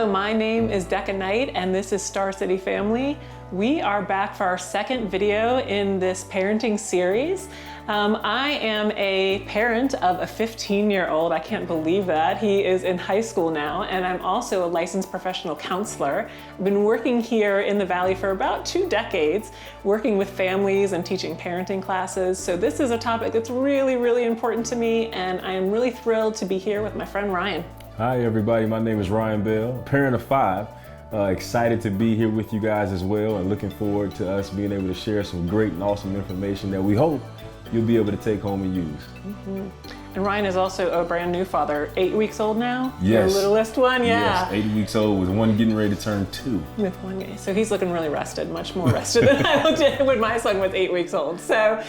Hello, my name is Decca Knight and this is Star City Family. We are back for our second video in this parenting series. I am a parent of a 15-year-old. I can't believe that. He is in high school now, and I'm also a licensed professional counselor. I've been working here in the Valley for about 2 decades, working with families and teaching parenting classes. So this is a topic that's really, really important to me, and I am really thrilled to be here with my friend Ryan. Hi everybody, my name is Ryan Bell, parent of 5. Excited to be here with you guys as well, and looking forward to us being able to share some great and awesome information that we hope you'll be able to take home and use. Mm-hmm. And Ryan is also a brand new father, 8 weeks old now? Yes. Your littlest one, yeah. Yes, 8 weeks old with one getting ready to turn 2. With one, so he's looking really rested, much more rested than I looked at when my son was 8 weeks old. So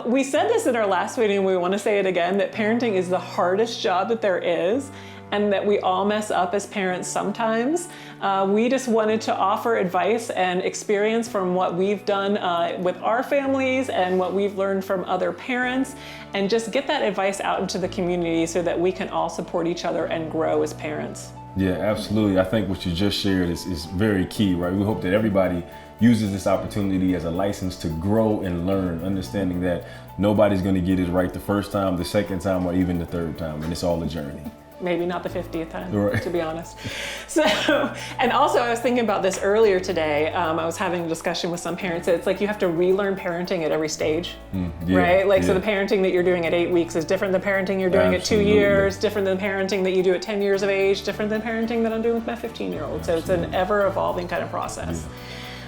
we said this in our last video, and we want to say it again, that parenting is the hardest job that there is, and that we all mess up as parents sometimes. We just wanted to offer advice and experience from what we've done with our families and what we've learned from other parents, and just get that advice out into the community so that we can all support each other and grow as parents. Yeah, absolutely. I think what you just shared is very key, right? We hope that everybody uses this opportunity as a license to grow and learn, understanding that nobody's gonna get it right the first time, the second time, or even the third time, and it's all a journey. Maybe not the 50th time, right, to be honest. So, and also I was thinking about this earlier today. I was having a discussion with some parents. It's like you have to relearn parenting at every stage, right? Like, so the parenting that you're doing at 8 weeks is different than parenting you're doing at 2 years, different than parenting that you do at 10 years of age, different than parenting that I'm doing with my 15-year-old. So it's an ever-evolving kind of process.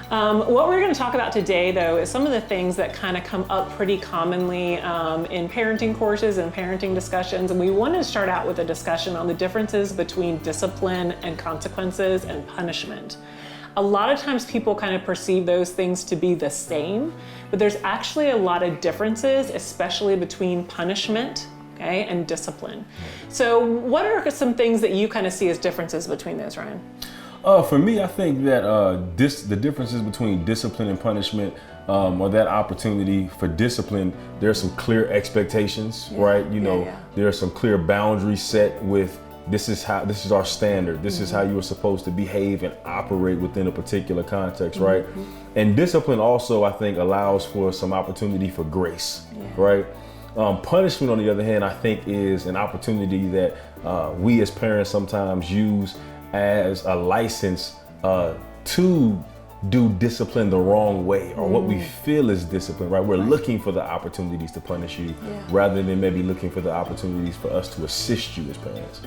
What we're going to talk about today, though, is some of the things that kind of come up pretty commonly in parenting courses and parenting discussions. And we want to start out with a discussion on the differences between discipline and consequences and punishment. A lot of times people kind of perceive those things to be the same, but there's actually a lot of differences, especially between punishment, okay, and discipline. So what are some things that you kind of see as differences between those, Ryan? For me, I think that the differences between discipline and punishment, or that opportunity for discipline, there are some clear expectations, right? You know, there are some clear boundaries set with this is our standard. This is how you are supposed to behave and operate within a particular context, right? And discipline also, I think, allows for some opportunity for grace, right? Punishment, on the other hand, I think is an opportunity that we as parents sometimes use as a license to do discipline the wrong way, or what we feel is discipline, right? We're looking for the opportunities to punish you rather than maybe looking for the opportunities for us to assist you as parents.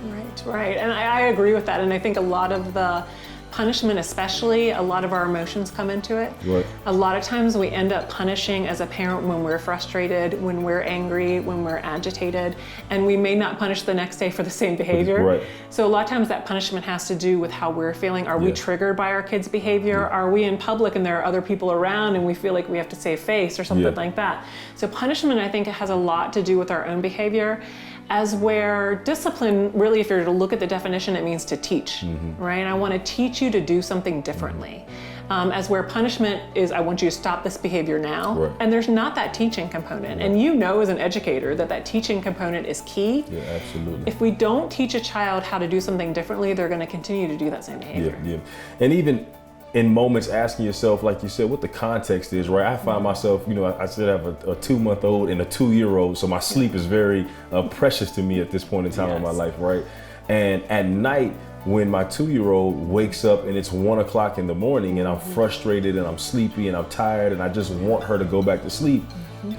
Right. And I agree with that. And I think a lot of the punishment, especially, a lot of our emotions come into it. Right. A lot of times we end up punishing as a parent when we're frustrated, when we're angry, when we're agitated, and we may not punish the next day for the same behavior. Right. So a lot of times that punishment has to do with how we're feeling. Are we triggered by our kids' behavior? Are we in public and there are other people around and we feel like we have to save face or something like that? So punishment, I think, it has a lot to do with our own behavior. As where discipline, really, if you're to look at the definition, it means to teach, right? I want to teach you to do something differently. As where punishment is, I want you to stop this behavior now. And there's not that teaching component. And you know as an educator that teaching component is key. Yeah, absolutely. If we don't teach a child how to do something differently, they're going to continue to do that same behavior. Yeah. And even in moments asking yourself, like you said, what the context is, right? I find myself, you know, I still have a 2-month-old and a 2-year-old, so my sleep is very precious to me at this point in time in my life, right? And at night, when my 2-year-old wakes up and it's 1 o'clock in the morning and I'm frustrated and I'm sleepy and I'm tired and I just want her to go back to sleep,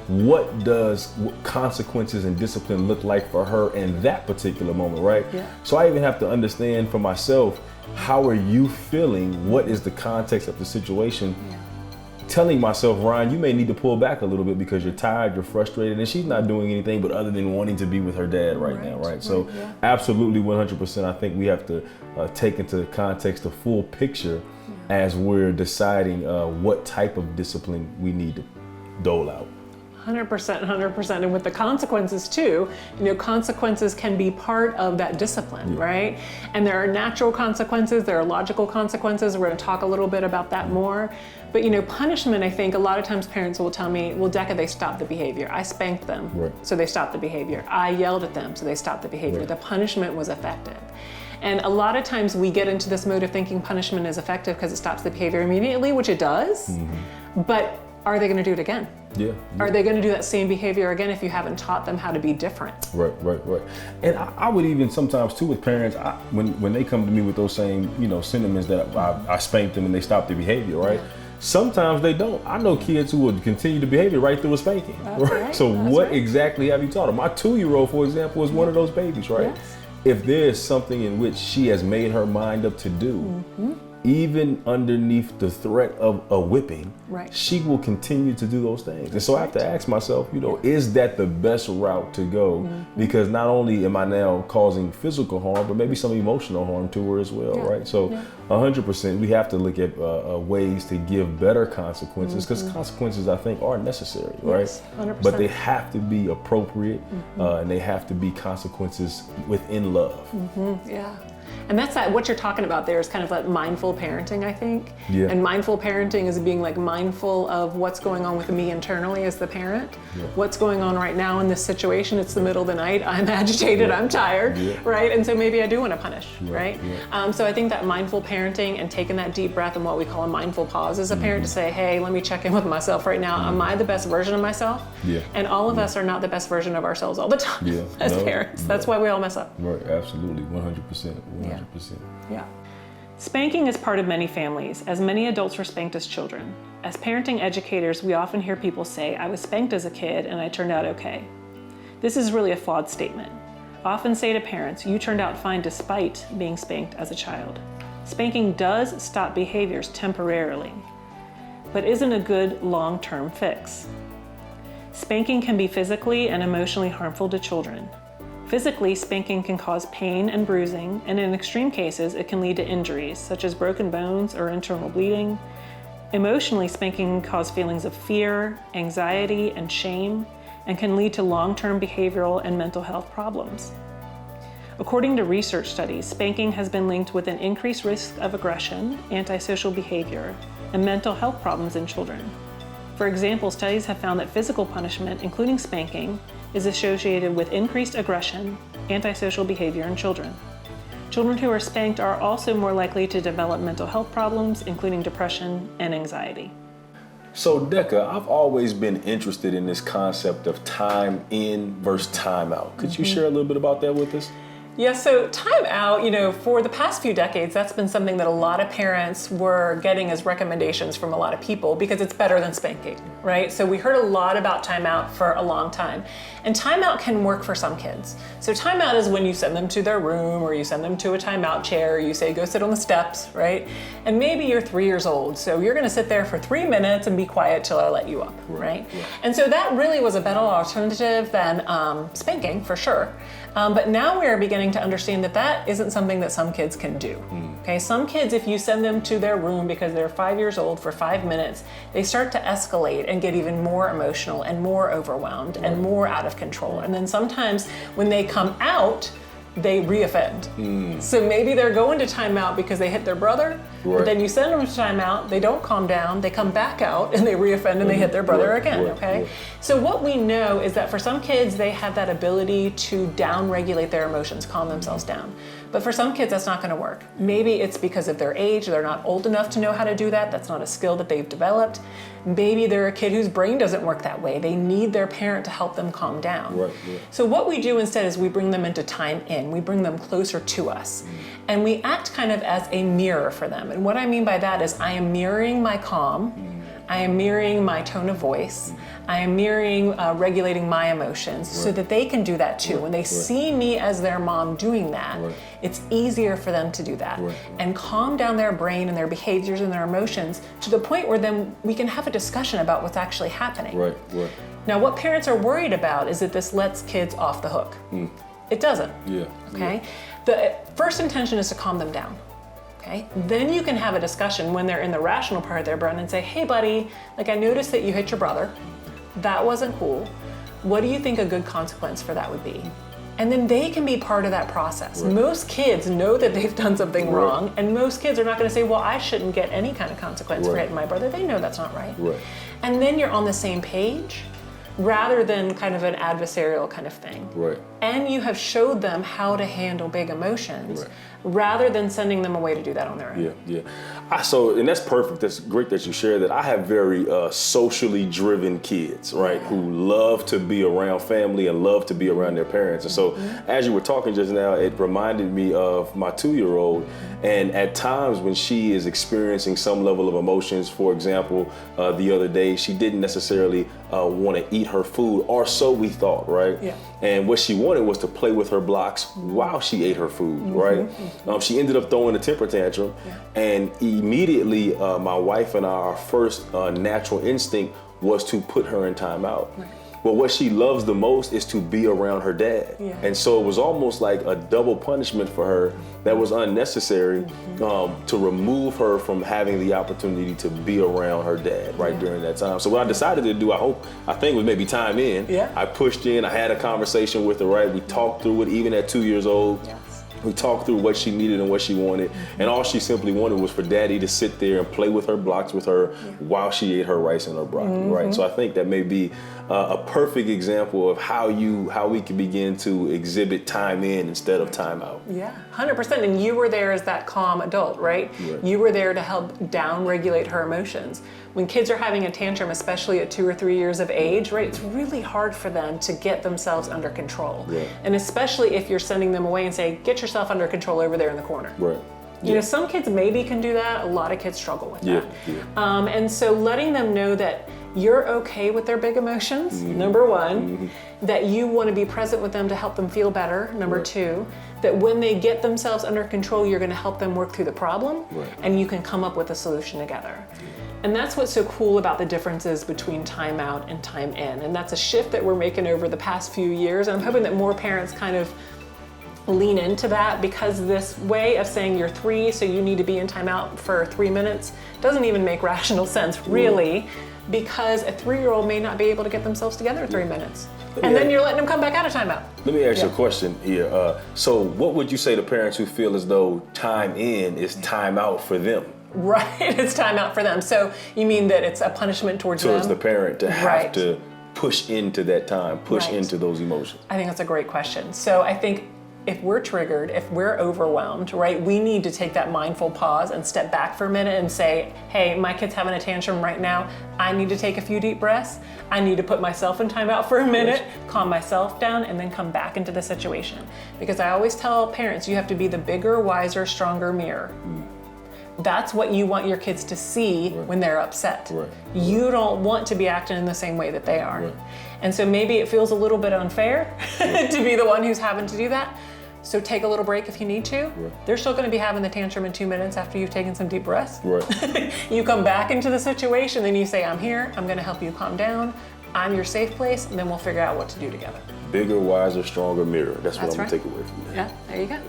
what consequences and discipline look like for her in that particular moment, right? So I even have to understand for myself, how are you feeling? What is the context of the situation? Telling myself, Ryan, you may need to pull back a little bit because you're tired, you're frustrated, and she's not doing anything but other than wanting to be with her dad right now, right? So absolutely 100%, I think we have to take into context the full picture as we're deciding what type of discipline we need to dole out. 100%. And with the consequences too, you know, consequences can be part of that discipline, right? And there are natural consequences, there are logical consequences. We're going to talk a little bit about that more. But, you know, punishment, I think a lot of times parents will tell me, well, Decca, they stopped the behavior. I spanked them, so they stopped the behavior. I yelled at them, so they stopped the behavior. The punishment was effective. And a lot of times we get into this mode of thinking punishment is effective because it stops the behavior immediately, which it does. But are they going to do it again? Yeah. Are they going to do that same behavior again if you haven't taught them how to be different? Right. And I would even sometimes too with parents, when they come to me with those same, sentiments that I spanked them and they stopped the behavior, right? Sometimes they don't. I know kids who would continue the behavior right through a spanking. Right? So what exactly have you taught them? My 2-year-old, for example, is one of those babies, right? Yes. If there's something in which she has made her mind up to do, even underneath the threat of a whipping, she will continue to do those things. And so I have to ask myself, is that the best route to go? Because not only am I now causing physical harm, but maybe some emotional harm to her as well, right? So 100%, we have to look at ways to give better consequences, because consequences, I think, are necessary, right? Yes, 100%. But they have to be appropriate, and they have to be consequences within love. Yeah. And that's what you're talking about there is kind of like mindful parenting, I think. Yeah. And mindful parenting is being like mindful of what's going on with me internally as the parent. What's going on right now in this situation? It's the middle of the night. I'm agitated. I'm tired, right? And so maybe I do want to punish, right? So I think that mindful parenting and taking that deep breath and what we call a mindful pause as a parent to say, hey, let me check in with myself right now. Am I the best version of myself? And all of us are not the best version of ourselves all the time as parents. That's why we all mess up. Right, absolutely, 100%. Yeah. Spanking is part of many families, as many adults were spanked as children. As parenting educators, we often hear people say, I was spanked as a kid and I turned out okay. This is really a flawed statement. I often say to parents, you turned out fine despite being spanked as a child. Spanking does stop behaviors temporarily, but isn't a good long-term fix. Spanking can be physically and emotionally harmful to children. Physically, spanking can cause pain and bruising, and in extreme cases, it can lead to injuries, such as broken bones or internal bleeding. Emotionally, spanking can cause feelings of fear, anxiety, and shame, and can lead to long-term behavioral and mental health problems. According to research studies, spanking has been linked with an increased risk of aggression, antisocial behavior, and mental health problems in children. For example, studies have found that physical punishment, including spanking, is associated with increased aggression, antisocial behavior in children. Children who are spanked are also more likely to develop mental health problems, including depression and anxiety. So Decca, I've always been interested in this concept of time in versus time out. Could you share a little bit about that with us? Yeah, so time out, for the past few decades, that's been something that a lot of parents were getting as recommendations from a lot of people because it's better than spanking, right? So we heard a lot about time out for a long time. And time out can work for some kids. So time out is when you send them to their room or you send them to a timeout chair, you say, go sit on the steps, right? And maybe you're 3 years old, so you're gonna sit there for 3 minutes and be quiet till I let you up, right? And so that really was a better alternative than spanking, for sure. But now we are beginning to understand that that isn't something that some kids can do. Okay, some kids, if you send them to their room because they're 5 years old for 5 minutes, they start to escalate and get even more emotional and more overwhelmed and more out of control. And then sometimes when they come out, they reoffend. So maybe they're going to timeout because they hit their brother, but then you send them to timeout, they don't calm down, they come back out and they reoffend and they hit their brother again, okay? So what we know is that for some kids, they have that ability to down-regulate their emotions, calm themselves down. But for some kids, that's not gonna work. Maybe it's because of their age, they're not old enough to know how to do that, that's not a skill that they've developed. Maybe they're a kid whose brain doesn't work that way. They need their parent to help them calm down. So what we do instead is we bring them into time in. We bring them closer to us. And we act kind of as a mirror for them. And what I mean by that is I am mirroring my calm. I am mirroring my tone of voice. I am mirroring, regulating my emotions so that they can do that too. When they see me as their mom doing that, it's easier for them to do that and calm down their brain and their behaviors and their emotions to the point where then we can have a discussion about what's actually happening. Now, what parents are worried about is that this lets kids off the hook. It doesn't. Okay? The first intention is to calm them down. Okay? Then you can have a discussion when they're in the rational part of their brain and say, hey buddy, like I noticed that you hit your brother. That wasn't cool. What do you think a good consequence for that would be? And then they can be part of that process. Most kids know that they've done something wrong, and most kids are not gonna say, well, I shouldn't get any kind of consequence for hitting my brother. They know that's not right. And then you're on the same page. rather than kind of an adversarial kind of thing. Right. And you have showed them how to handle big emotions rather than sending them away to do that on their own. Yeah. And that's perfect. That's great that you share that. I have very socially driven kids, right, who love to be around family and love to be around their parents. And so as you were talking just now, it reminded me of my 2-year-old. And at times when she is experiencing some level of emotions, for example, the other day, she didn't necessarily want to eat her food, or so we thought, right? Yeah. And what she wanted was to play with her blocks while she ate her food, right? She ended up throwing a temper tantrum, and immediately my wife and I, our first natural instinct was to put her in timeout. But what she loves the most is to be around her dad. And so it was almost like a double punishment for her that was unnecessary to remove her from having the opportunity to be around her dad during that time. So what I decided to do, I think was maybe time in. I pushed in, I had a conversation with her, right? We talked through it even at 2 years old. We talked through what she needed and what she wanted. And all she simply wanted was for daddy to sit there and play with her blocks with her while she ate her rice and her broccoli, right? So I think that may be a perfect example of how we can begin to exhibit time in instead of time out. Yeah, 100%. And you were there as that calm adult, right? You were there to help down-regulate her emotions. When kids are having a tantrum, especially at 2 or 3 years of age, right, it's really hard for them to get themselves under control. And especially if you're sending them away and say, get yourself under control over there in the corner. You know, some kids maybe can do that. A lot of kids struggle with that. And so letting them know that you're okay with their big emotions, number one, that you want to be present with them to help them feel better, number two, that when they get themselves under control, you're going to help them work through the problem, and you can come up with a solution together. And that's what's so cool about the differences between time out and time in. And that's a shift that we're making over the past few years. And I'm hoping that more parents kind of lean into that, because this way of saying you're 3, so you need to be in timeout for 3 minutes doesn't even make rational sense, really, because a 3-year-old may not be able to get themselves together in 3 minutes. And then you're letting them come back out of timeout. Let me ask you a question here. So what would you say to parents who feel as though time in is time out for them? Right, it's time out for them. So you mean that it's a punishment towards them? Towards the parent to have to push into that time, push into those emotions. I think that's a great question. So I think if we're triggered, if we're overwhelmed, right, we need to take that mindful pause and step back for a minute and say, hey, my kid's having a tantrum right now. I need to take a few deep breaths. I need to put myself in timeout for a minute, calm myself down, and then come back into the situation. Because I always tell parents, you have to be the bigger, wiser, stronger mirror. That's what you want your kids to see when they're upset. You don't want to be acting in the same way that they are. And so maybe it feels a little bit unfair to be the one who's having to do that. So take a little break if you need to. They're still going to be having the tantrum in 2 minutes after you've taken some deep breaths. You come back into the situation, then you say, I'm here, I'm going to help you calm down, I'm your safe place, and then we'll figure out what to do together. Bigger, wiser, stronger mirror. That's what I'm going to take away from that. Yeah, there you go.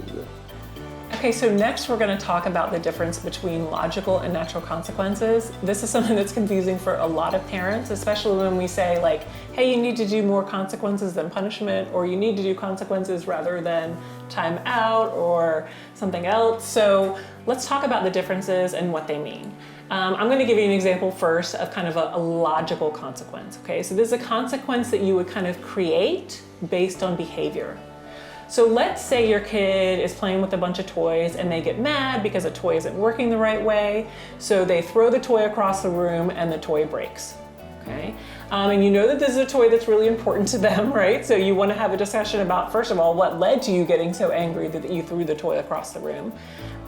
Okay, so next we're going to talk about the difference between logical and natural consequences. This is something that's confusing for a lot of parents, especially when we say like, hey, you need to do more consequences than punishment, or you need to do consequences rather than time out or something else. So let's talk about the differences and what they mean. I'm going to give you an example first of kind of a logical consequence. Okay, so this is a consequence that you would kind of create based on behavior. So let's say your kid is playing with a bunch of toys and they get mad because a toy isn't working the right way. So they throw the toy across the room and the toy breaks. Okay, and you know that this is a toy that's really important to them, right? So you want to have a discussion about, first of all, what led to you getting so angry that you threw the toy across the room.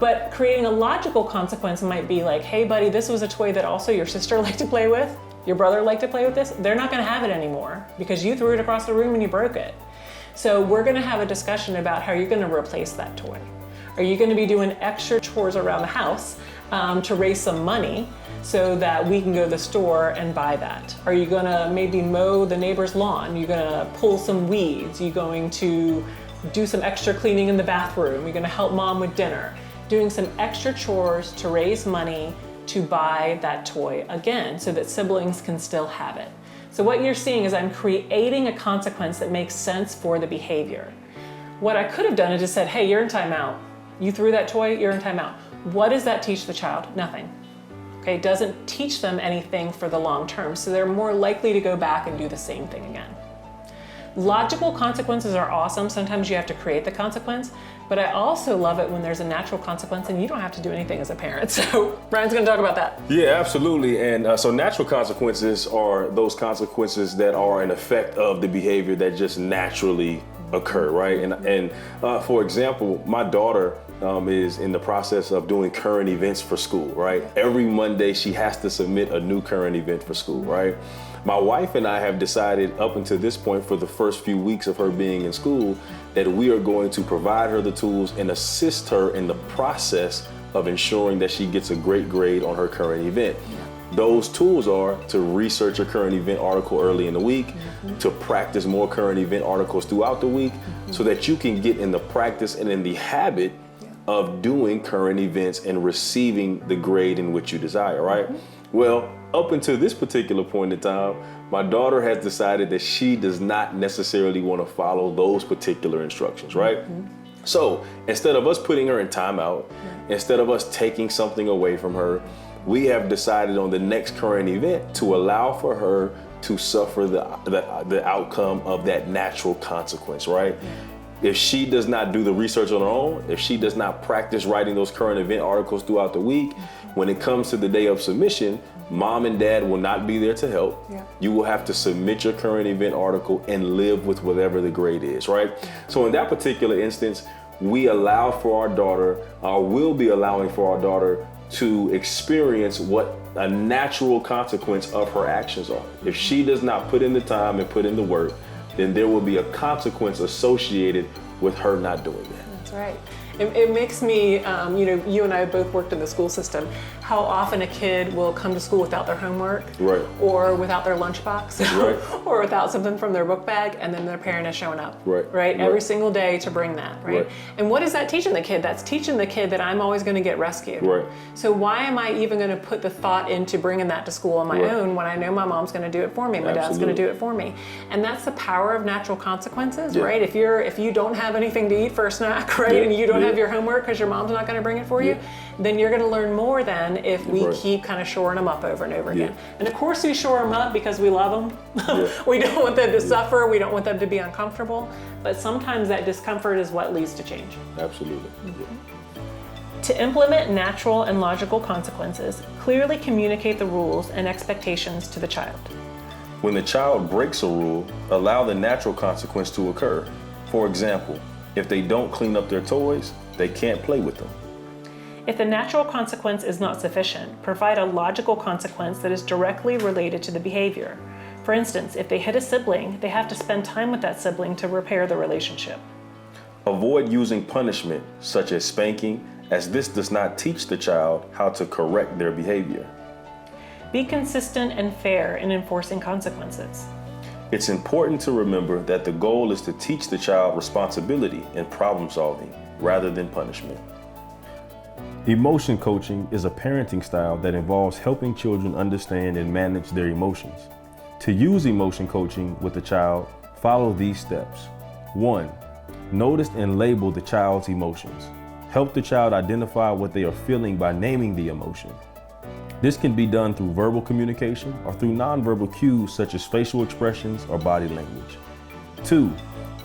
But creating a logical consequence might be like, hey buddy, this was a toy that also your sister liked to play with, your brother liked to play with this. They're not going to have it anymore because you threw it across the room and you broke it. So we're going to have a discussion about how you're going to replace that toy. Are you going to be doing extra chores around the house to raise some money so that we can go to the store and buy that? Are you going to maybe mow the neighbor's lawn? You're going to pull some weeds? You're going to do some extra cleaning in the bathroom? You're going to help mom with dinner? Doing some extra chores to raise money to buy that toy again so that siblings can still have it. So what you're seeing is I'm creating a consequence that makes sense for the behavior. What I could have done is just said, hey, you're in timeout. You threw that toy, you're in timeout. What does that teach the child? Nothing. Okay, it doesn't teach them anything for the long term, so they're more likely to go back and do the same thing again. Logical consequences are awesome. Sometimes you have to create the consequence, but I also love it when there's a natural consequence and you don't have to do anything as a parent. So Brian's gonna talk about that. Yeah, absolutely. And so natural consequences are those consequences that are an effect of the behavior that just naturally occur, right? And for example, my daughter is in the process of doing current events for school, right? Every Monday she has to submit a new current event for school, right? My wife and I have decided up until this point, for the first few weeks of her being in school, that we are going to provide her the tools and assist her in the process of ensuring that she gets a great grade on her current event. Those tools are to research a current event article early in the week, to practice more current event articles throughout the week, so that you can get in the practice and in the habit of doing current events and receiving the grade in which you desire, right? Well, up until this particular point in time, my daughter has decided that she does not necessarily want to follow those particular instructions, right? So instead of us putting her in timeout, instead of us taking something away from her, we have decided on the next current event to allow for her to suffer the outcome of that natural consequence, right? If she does not do the research on her own, if she does not practice writing those current event articles throughout the week, when it comes to the day of submission, mom and dad will not be there to help. You will have to submit your current event article and live with whatever the grade is, right? So in that particular instance, we allow for our daughter, or will be allowing for our daughter, to experience what a natural consequence of her actions are. If she does not put in the time and put in the work, then there will be a consequence associated with her not doing that. That's right. It makes me, you and I both worked in the school system, how often a kid will come to school without their homework, right, or without their lunchbox, right, or without something from their book bag, and then their parent is showing up, right, every single day to bring that, right? And what is that teaching the kid? That's teaching the kid that I'm always going to get rescued. Right. So why am I even going to put the thought into bringing that to school on my own when I know my mom's going to do it for me, my dad's going to do it for me? And that's the power of natural consequences, right? If you don't have anything to eat for a snack, right, and you don't have your homework because your mom's not going to bring it for you, then you're going to learn more than if we keep kind of shoring them up over and over again. And of course we shore them up because we love them. We don't want them to suffer. We don't want them to be uncomfortable. But sometimes that discomfort is what leads to change. Absolutely. To implement natural and logical consequences, clearly communicate the rules and expectations to the child. When the child breaks a rule, allow the natural consequence to occur. For example, if they don't clean up their toys, they can't play with them. If the natural consequence is not sufficient, provide a logical consequence that is directly related to the behavior. For instance, if they hit a sibling, they have to spend time with that sibling to repair the relationship. Avoid using punishment, such as spanking, as this does not teach the child how to correct their behavior. Be consistent and fair in enforcing consequences. It's important to remember that the goal is to teach the child responsibility and problem solving rather than punishment. Emotion coaching is a parenting style that involves helping children understand and manage their emotions. To use emotion coaching with a child, follow these steps. 1. Notice and label the child's emotions. Help the child identify what they are feeling by naming the emotion. This can be done through verbal communication or through nonverbal cues such as facial expressions or body language. 2.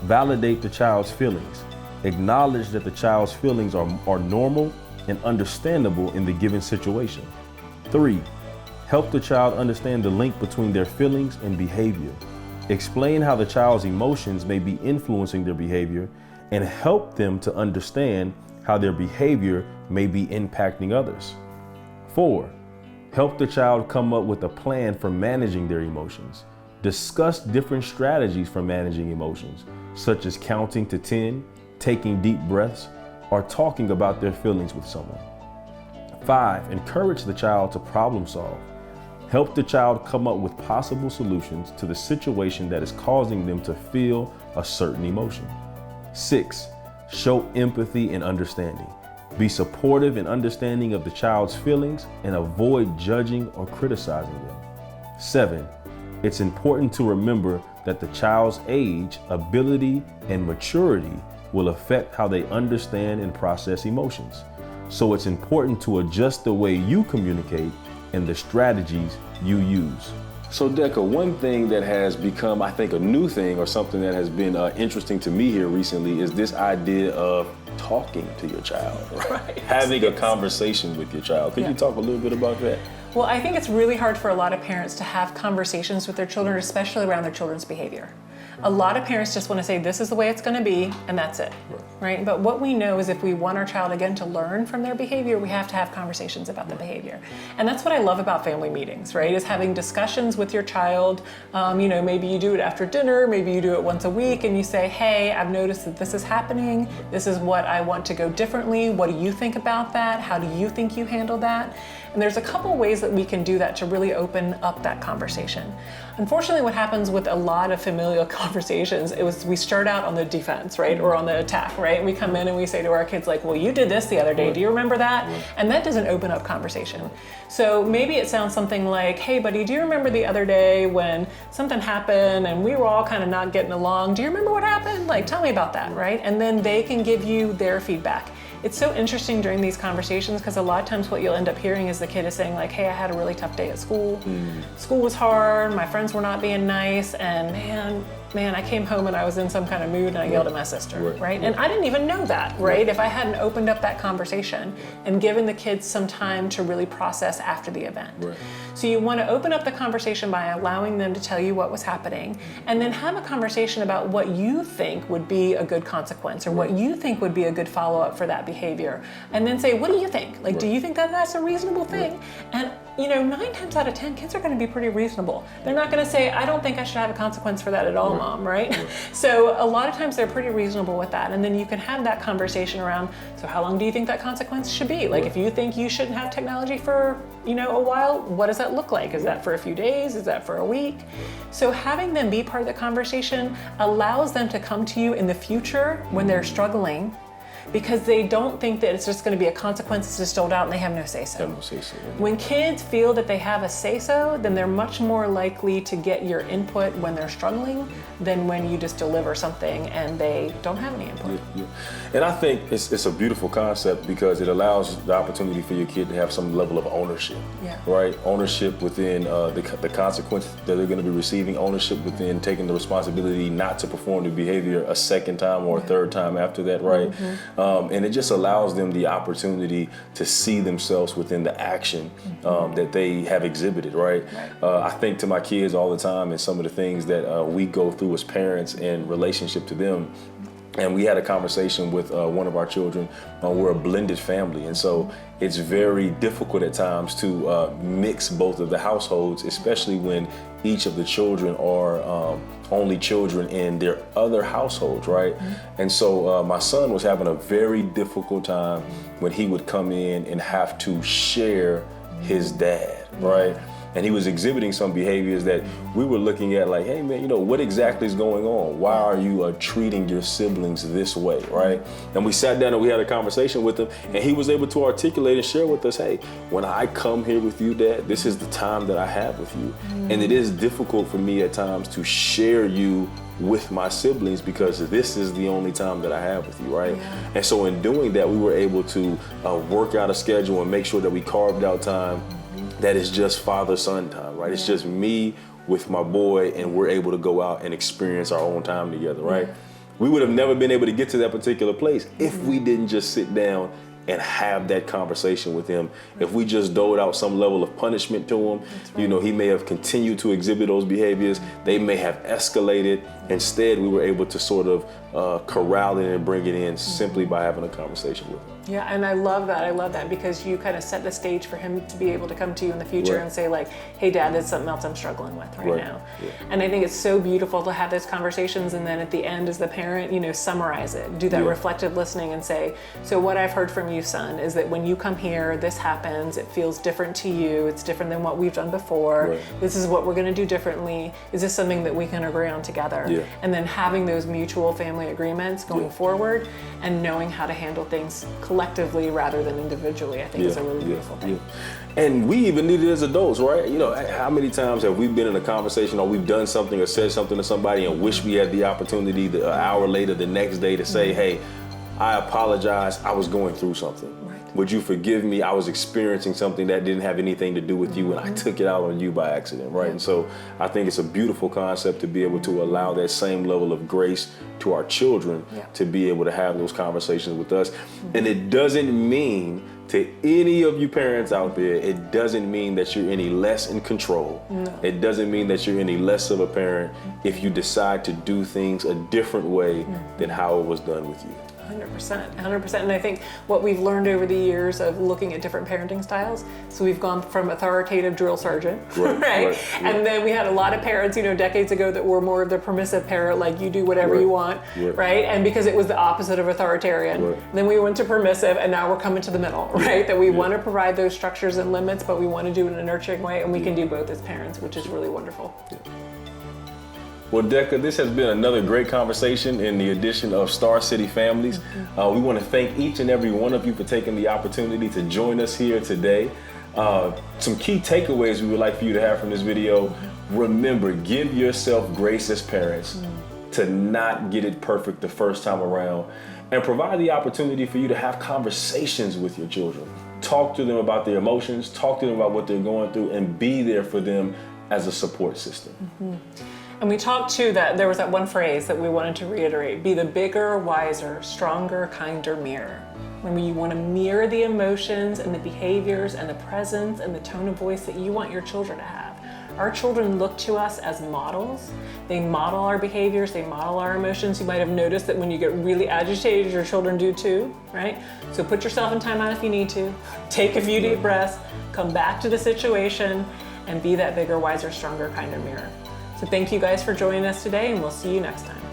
Validate the child's feelings. Acknowledge that the child's feelings are normal and understandable in the given situation. 3. Help the child understand the link between their feelings and behavior. Explain how the child's emotions may be influencing their behavior and help them to understand how their behavior may be impacting others. 4. Help the child come up with a plan for managing their emotions. Discuss different strategies for managing emotions, such as counting to 10, taking deep breaths, or talking about their feelings with someone. 5. Encourage the child to problem solve. Help the child come up with possible solutions to the situation that is causing them to feel a certain emotion. 6. Show empathy and understanding. Be supportive and understanding of the child's feelings and avoid judging or criticizing them. 7. It's important to remember that the child's age, ability, and maturity will affect how they understand and process emotions. So it's important to adjust the way you communicate and the strategies you use. So Decca, one thing that has become, I think, a new thing or something that has been interesting to me here recently is this idea of talking to your child, right? Having a conversation with your child. Could you talk a little bit about that? Well, I think it's really hard for a lot of parents to have conversations with their children, especially around their children's behavior. A lot of parents just want to say, this is the way it's going to be, and that's it, right? But what we know is if we want our child, again, to learn from their behavior, we have to have conversations about the behavior. And that's what I love about family meetings, right? Is having discussions with your child. Maybe you do it after dinner, maybe you do it once a week, and you say, hey, I've noticed that this is happening. This is what I want to go differently. What do you think about that? How do you think you handle that? And there's a couple ways that we can do that to really open up that conversation. Unfortunately, what happens with a lot of familial conversations is we start out on the defense, right? Or on the attack, right? We come in and we say to our kids like, well, you did this the other day. Do you remember that? And that doesn't open up conversation. So maybe it sounds something like, hey, buddy, do you remember the other day when something happened and we were all kind of not getting along? Do you remember what happened? Like, tell me about that, right? And then they can give you their feedback. It's so interesting during these conversations because a lot of times what you'll end up hearing is the kid is saying like, hey, I had a really tough day at school. School was hard, my friends were not being nice, and man, I came home and I was in some kind of mood and I yelled at my sister, right? And I didn't even know that, right? If I hadn't opened up that conversation and given the kids some time to really process after the event. So you want to open up the conversation by allowing them to tell you what was happening, and then have a conversation about what you think would be a good consequence or what you think would be a good follow-up for that behavior. And then say, what do you think? Like, do you think that that's a reasonable thing? And 9 times out of 10, kids are going to be pretty reasonable. They're not going to say, I don't think I should have a consequence for that at all, Mom, right? So a lot of times they're pretty reasonable with that. And then you can have that conversation around, so how long do you think that consequence should be? Like, if you think you shouldn't have technology for, a while, what does that look like? Is that for a few days? Is that for a week? So having them be part of the conversation allows them to come to you in the future when they're struggling, because they don't think that it's just going to be a consequence that's just doled out and they have no say-so. When kids feel that they have a say-so, then they're much more likely to get your input when they're struggling than when you just deliver something and they don't have any input. And I think it's a beautiful concept because it allows the opportunity for your kid to have some level of ownership, right? Ownership within the consequence that they're going to be receiving, ownership within taking the responsibility not to perform the behavior a second time or a third time after that, right? And it just allows them the opportunity to see themselves within the action that they have exhibited, right? I think to my kids all the time and some of the things that we go through as parents in relationship to them. And we had a conversation with one of our children. We're a blended family, and so it's very difficult at times to mix both of the households, especially when each of the children are only children in their other households, right? And so my son was having a very difficult time when he would come in and have to share his dad, right? And he was exhibiting some behaviors that we were looking at like, hey man, what exactly is going on? Why are you treating your siblings this way, right? And we sat down and we had a conversation with him, and he was able to articulate and share with us, hey, when I come here with you, Dad, this is the time that I have with you. And it is difficult for me at times to share you with my siblings because this is the only time that I have with you, right? And so in doing that, we were able to work out a schedule and make sure that we carved out time that is just father-son time, right? It's just me with my boy, and we're able to go out and experience our own time together, right? We would have never been able to get to that particular place if we didn't just sit down and have that conversation with him. If we just doled out some level of punishment to him, he may have continued to exhibit those behaviors. They may have escalated. Instead, we were able to sort of corral it and bring it in simply by having a conversation with him. Yeah, and I love that because you kind of set the stage for him to be able to come to you in the future and say like, hey Dad, there's something else I'm struggling with right now. And I think it's so beautiful to have those conversations, and then at the end as the parent, summarize it, do that reflective listening and say, so what I've heard from you, son, is that when you come here, this happens, it feels different to you, it's different than what we've done before, this is what we're gonna do differently, is this something that we can agree on together? And then having those mutual family agreements going forward and knowing how to handle things collectively rather than individually, I think is a really beautiful thing. And we even need it as adults, right? How many times have we been in a conversation or we've done something or said something to somebody and wish we had the opportunity an hour later, the next day to say, hey, I apologize, I was going through something. Would you forgive me? I was experiencing something that didn't have anything to do with you, and I took it out on you by accident, right? And so I think it's a beautiful concept to be able to allow that same level of grace to our children to be able to have those conversations with us. And it doesn't mean, to any of you parents out there, it doesn't mean that you're any less in control. No. It doesn't mean that you're any less of a parent if you decide to do things a different way than how it was done with you. 100%. And I think what we've learned over the years of looking at different parenting styles, so we've gone from authoritative drill sergeant, right? And then we had a lot of parents, decades ago that were more of the permissive parent, like you do whatever you want, right? And because it was the opposite of authoritarian. Then we went to permissive, and now we're coming to the middle, right? That we want to provide those structures and limits, but we want to do it in a nurturing way, and we can do both as parents, which is really wonderful. Well, Decca, this has been another great conversation in the edition of Star City Families. We want to thank each and every one of you for taking the opportunity to join us here today. Some key takeaways we would like for you to have from this video. Remember, give yourself grace as parents to not get it perfect the first time around, and provide the opportunity for you to have conversations with your children. Talk to them about their emotions, talk to them about what they're going through, and be there for them as a support system. And we talked too that there was that one phrase that we wanted to reiterate: be the bigger, wiser, stronger, kinder mirror. When you want to mirror the emotions and the behaviors and the presence and the tone of voice that you want your children to have. Our children look to us as models. They model our behaviors, they model our emotions. You might have noticed that when you get really agitated, your children do too, right? So put yourself in timeout if you need to. Take a few deep breaths, come back to the situation, and be that bigger, wiser, stronger, kinder mirror. So thank you guys for joining us today, and we'll see you next time.